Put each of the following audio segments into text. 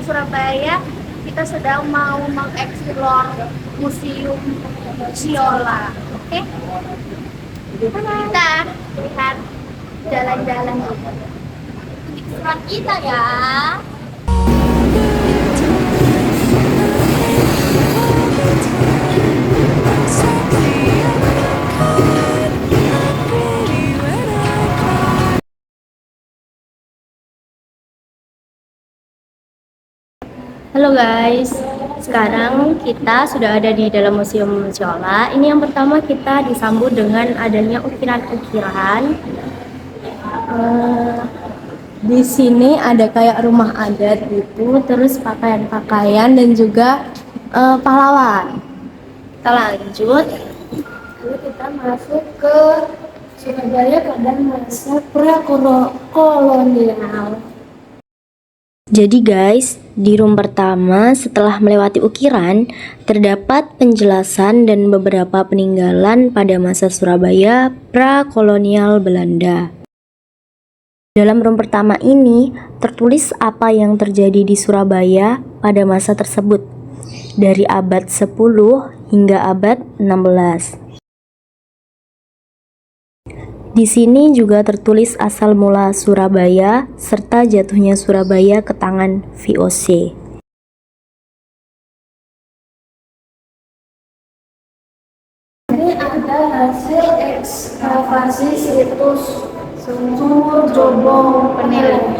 Surabaya, kita sedang mau mengeksplor Museum Siola. Oke? Kita lihat jalan-jalan eksploran kita ya. Halo guys, sekarang kita sudah ada di dalam Museum Siola. Ini yang pertama, kita disambut dengan adanya ukiran-ukiran. Di sini ada kayak rumah adat gitu, terus pakaian-pakaian dan juga pahlawan. Kita lanjut, lalu kita masuk ke Surabaya pada masa pra-kolonial. Jadi guys, di room pertama setelah melewati ukiran, terdapat penjelasan dan beberapa peninggalan pada masa Surabaya pra-kolonial Belanda. Dalam room pertama ini, tertulis apa yang terjadi di Surabaya pada masa tersebut, dari abad 10 hingga abad 16. Di sini juga tertulis asal mula Surabaya serta jatuhnya Surabaya ke tangan VOC. Ini ada hasil ekskavasi situs Sumur Jobong Penilai.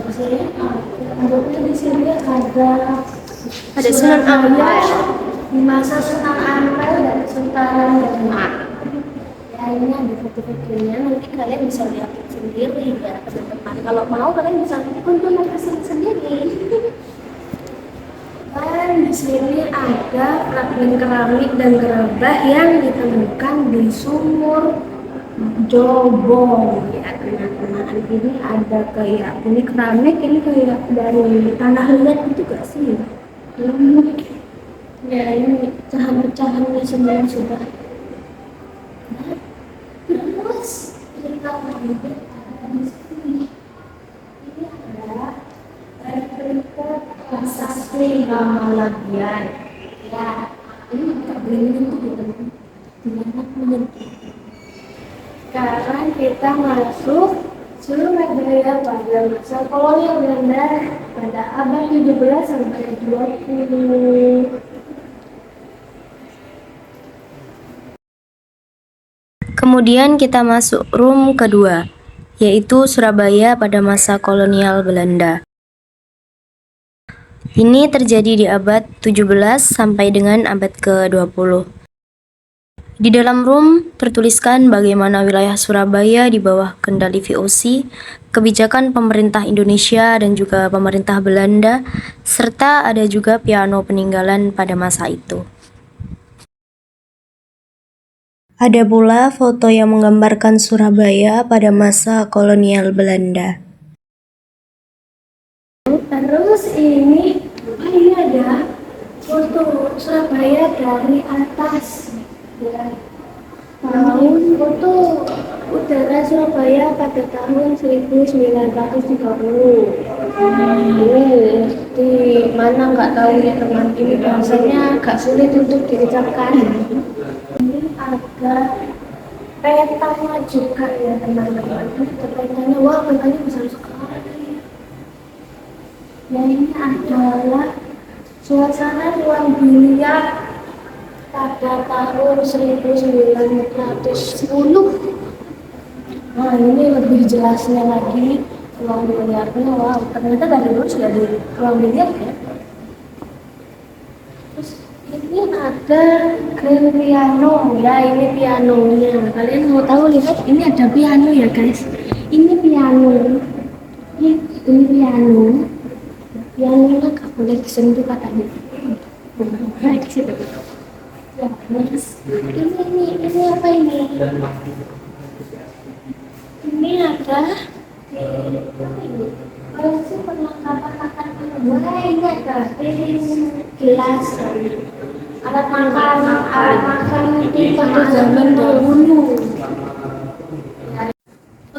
Di sini ada Sunan Ampel di masa Sunan Ampel dan Sultan Demak. Ini ada foto-fotonya, nanti kalian bisa lihat sendiri ya teman-teman. Kalau mau kalian bisa kunjungan ke sini sendiri. Dan di sini ada fragmen keramik dan gerabah yang ditemukan di Sumur Jobong ya teman-teman. Ini ada kayak ini keramik, ini kayak dari tanah liat itu gak sih? Ya ini pecahan-pecahannya semua sudah. Terus kita lanjut di sini. Ini ada replika prasasti Ramaladian. Ya, ini kita beli itu gitu. Gimana menyentuh? Sekarang kita masuk Surabaya pada masa kolonial Belanda pada abad 17 sampai 20. Kemudian kita masuk room kedua, yaitu Surabaya pada masa kolonial Belanda. Ini terjadi di abad 17 sampai dengan abad ke-20. Di dalam room tertuliskan bagaimana wilayah Surabaya di bawah kendali VOC, kebijakan pemerintah Indonesia dan juga pemerintah Belanda, serta ada juga piano peninggalan pada masa itu. Ada pula foto yang menggambarkan Surabaya pada masa kolonial Belanda. Terus ini ada foto Surabaya dari atas. Ya. Foto udara Surabaya pada tahun 1930. Ini di mana nggak tahu ya teman, ini bahasanya agak sulit untuk diucapkan. Ada petanya juga ya teman-teman. Petanya, wah petanya besar sekali. Ya ini adalah suasana ruang biliar pada tahun 1910. Nah ini lebih jelasnya lagi ruang biliarnya. Wow, ternyata dari dulu sudah di ruang biliar ya. Ini ada grand piano ya, ini pianonya. Kalian mau tahu lihat, ini ada piano ya guys. Ini piano. Ini piano. Pianonya nggak boleh disentuh katanya. Baik sih. Ya, ini apa ini? Ini ada perlengkapan makan. Wah, ini ada gelas. Alat makan di pada zaman dahulu.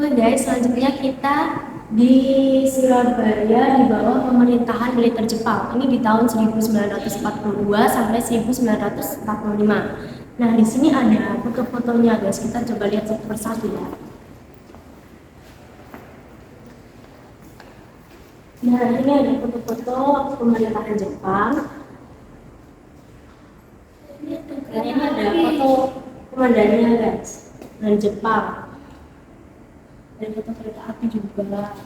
Oke guys, selanjutnya kita di Surabaya di bawah pemerintahan militer Jepang. Ini di tahun 1942 sampai 1945. Nah, di sini ada foto-fotonya guys. Kita coba lihat satu persatu ya. Nah, ini ada foto-foto pemerintahan Jepang. Dan ini ada foto komandannya guys, dan Jepang. Ada foto kereta api juga.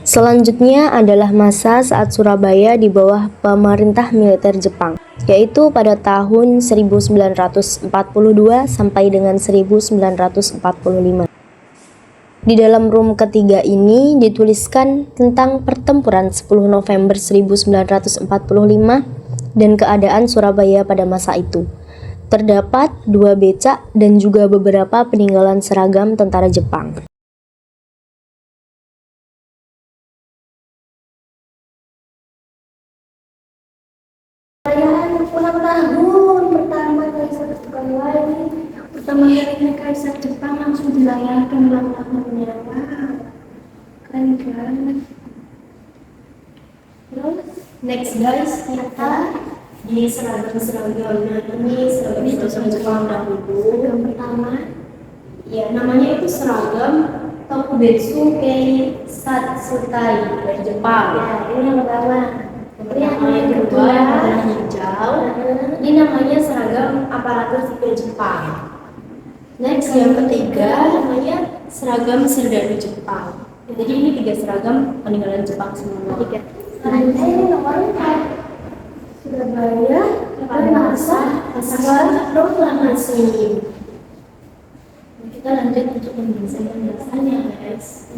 Selanjutnya adalah masa saat Surabaya di bawah pemerintah militer Jepang, yaitu pada tahun 1942 sampai dengan 1945. Di dalam room ketiga ini dituliskan tentang pertempuran 10 November 1945 dan keadaan Surabaya pada masa itu. Terdapat 2 becak dan juga beberapa peninggalan seragam tentara Jepang. Perayaan ulang tahun pertama Kaisar Jepang lagi. Pertama kali Kaisar Jepang langsung dirayakan ulang tahunnya. Wow, keren banget. Terus Next guys, kita di seragam-seragam. Nah, ini seragam Jepang dahulu. yang pertama, Ya, namanya itu seragam Tokubetsu Kei Satsutai dari Jepang. ya ini yang pertama. Ini yang Kedua kedua, adalah hijau. Ini namanya seragam aparatur sipil Jepang. Next yang ketiga namanya seragam serdadu Jepang. Jadi ini 3 seragam peninggalan Jepang semua. 3. selanjutnya ini nomor 4. Surabaya pada masa proklamasi. Kita lanjut untuk pembahasannya guys.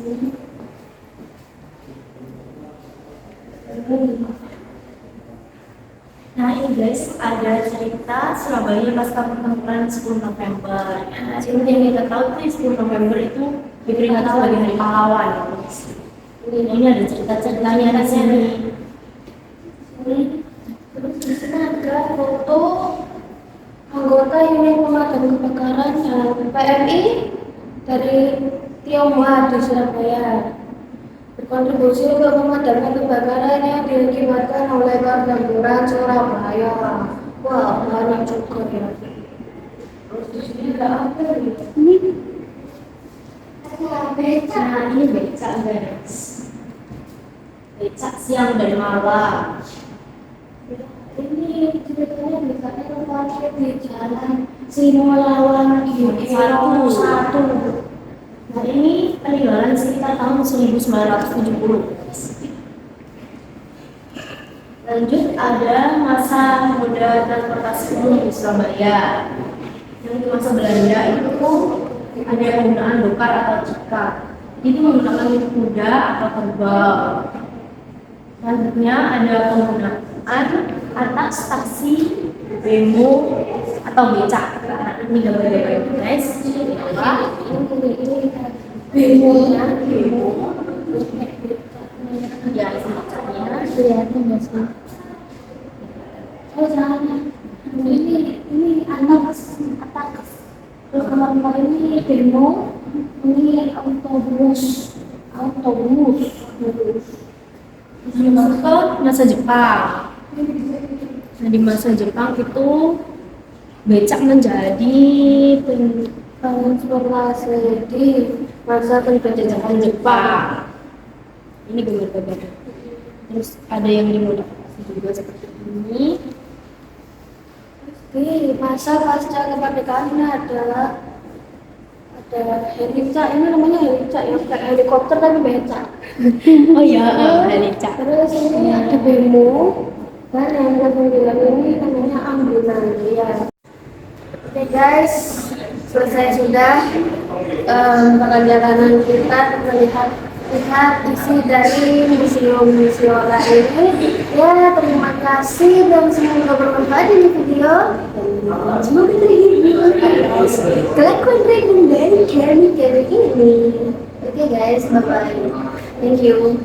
Nah ini guys, ada cerita Surabaya pasca pertempuran 10 November. Nah, sini yang kita tahu tuh 10 November itu diperingati sebagai hari pahlawan ya guys. Ini ada cerita-ceritanya di sini. Terus di sini ada foto anggota unit pemadam kebakaran PMI dari Tionghoa di Surabaya. Berkontribusi untuk memadamkan kebakaran yang diakibatkan oleh pertempuran Surabaya. Wah, banyak juga ya. Terus di sini ada apa nih? Ini ada becak. Nah ini becak guys. Becak siang dan malam. Ini ceritanya becaknya tempatnya di jalan Simolawan Satu. Nah ini peninggalan sekitar tahun 1970. Lanjut ada masa moda transportasi umum di Surabaya. Yang di masa Belanda itu ada penggunaan dokar atau cikar. Itu menggunakan kuda atau kerbau. Selanjutnya ada penggunaan atas taksi, bemo, atau becak. Nah, ini gambar-gambar itu guys. ini bemonya Ya, becaknya. kelihatan nggak sih? Oh jangan, ini anak atas. Terus nomor ini bemo, ini autobus. Masuk ke masa Jepang. Nah, di masa Jepang itu becak menjadi Transportasi di masa penjajahan Jepang. Ini gambar-gambar. Terus ada yang dimodifikasi juga seperti ini. Di masa pasca kemerdekaan ini ada helicak, ini namanya helicak ya, kayak helikopter tapi becak. Oh iya, becak. Terus ini ada bemo, dan yang ke-9 ini namanya ambulan ya. Oke guys, selesai sudah perjalanan kita melihat isi dari museum-museum ini. Ya, terima kasih dan semoga bermanfaat ini video. Semoga terhibur atas kelakuan dari kami ini. Oke guys, bye bye. Thank you.